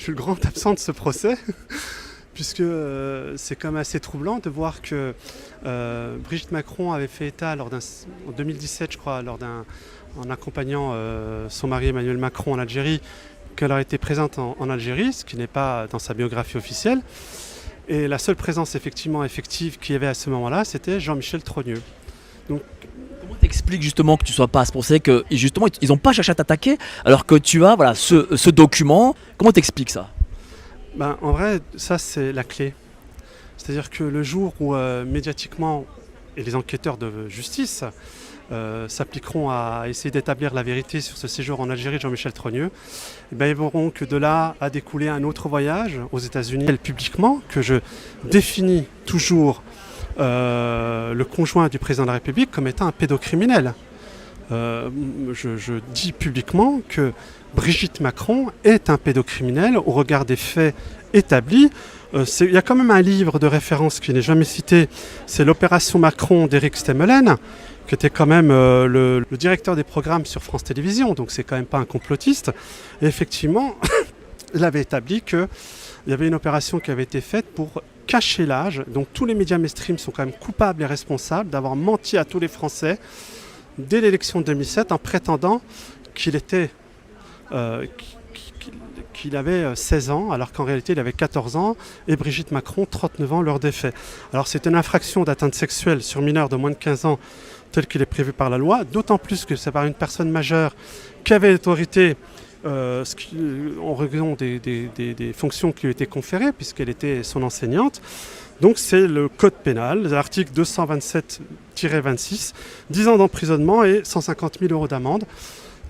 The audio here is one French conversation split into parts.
suis le grand absent de ce procès, puisque c'est quand même assez troublant de voir que Brigitte Macron avait fait état en 2017, je crois, en accompagnant son mari Emmanuel Macron en Algérie, qu'elle aurait été présente en Algérie, ce qui n'est pas dans sa biographie officielle. Et la seule présence effective qu'il y avait à ce moment-là, c'était Jean-Michel Trogneux. Donc, Comment t'expliques justement que tu sois pas à ce procès, que justement ils n'ont pas cherché à t'attaquer alors que tu as voilà, ce document? Comment t'expliques ça? en vrai, ça c'est la clé. C'est-à-dire que le jour où médiatiquement, et les enquêteurs de justice s'appliqueront à essayer d'établir la vérité sur ce séjour en Algérie de Jean-Michel Trogneux, ils verront que de là a découlé un autre voyage aux États-Unis, publiquement, que je définis toujours le conjoint du président de la République comme étant un pédocriminel. Je dis publiquement que Brigitte Macron est un pédocriminel au regard des faits établis. Il y a quand même un livre de référence qui n'est jamais cité, c'est l'Opération Macron d'Éric Stemmelen, qui était quand même le directeur des programmes sur France Télévisions, donc c'est quand même pas un complotiste. Et effectivement, il avait établi qu'il y avait une opération qui avait été faite pour cacher l'âge. Donc tous les médias mainstream sont quand même coupables et responsables d'avoir menti à tous les Français dès l'élection de 2007 en prétendant qu'il avait 16 ans, alors qu'en réalité il avait 14 ans, et Brigitte Macron 39 ans lors des faits. Alors c'est une infraction d'atteinte sexuelle sur mineur de moins de 15 ans, tel qu'il est prévu par la loi, d'autant plus que c'est par une personne majeure qui avait l'autorité en raison des fonctions qui lui étaient conférées, puisqu'elle était son enseignante. Donc c'est le code pénal, l'article 227-26, 10 ans d'emprisonnement et 150 000 € d'amende.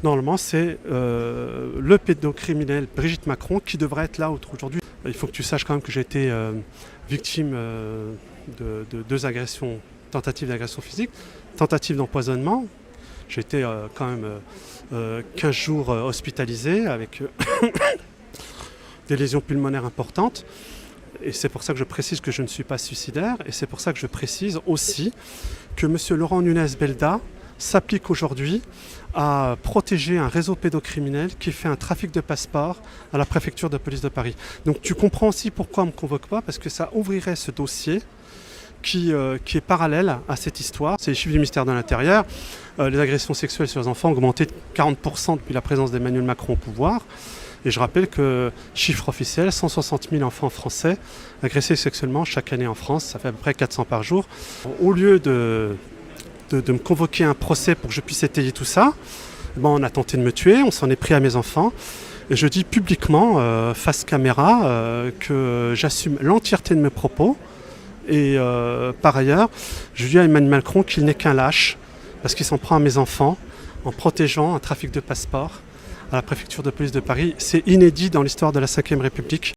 Normalement, c'est le pédocriminel Brigitte Macron qui devrait être là aujourd'hui. Il faut que tu saches quand même que j'ai été victime de 2 agressions, tentatives d'agression physique, tentative d'empoisonnement. J'ai été quand même 15 jours hospitalisé avec des lésions pulmonaires importantes. Et c'est pour ça que je précise que je ne suis pas suicidaire. Et c'est pour ça que je précise aussi que M. Laurent Nunez Belda s'applique aujourd'hui à protéger un réseau pédocriminel qui fait un trafic de passeports à la préfecture de police de Paris. Donc tu comprends aussi pourquoi on ne me convoque pas, parce que ça ouvrirait ce dossier qui est parallèle à cette histoire. C'est les chiffres du ministère de l'Intérieur. Les agressions sexuelles sur les enfants ont augmenté de 40% depuis la présence d'Emmanuel Macron au pouvoir. Et je rappelle que, chiffre officiel, 160 000 enfants français agressés sexuellement chaque année en France. Ça fait à peu près 400 par jour. Au lieu de me convoquer à un procès pour que je puisse étayer tout ça, on a tenté de me tuer, on s'en est pris à mes enfants. Et je dis publiquement, face caméra, que j'assume l'entièreté de mes propos. Et par ailleurs, je dis à Emmanuel Macron qu'il n'est qu'un lâche, parce qu'il s'en prend à mes enfants en protégeant un trafic de passeports à la préfecture de police de Paris. C'est inédit dans l'histoire de la Ve République.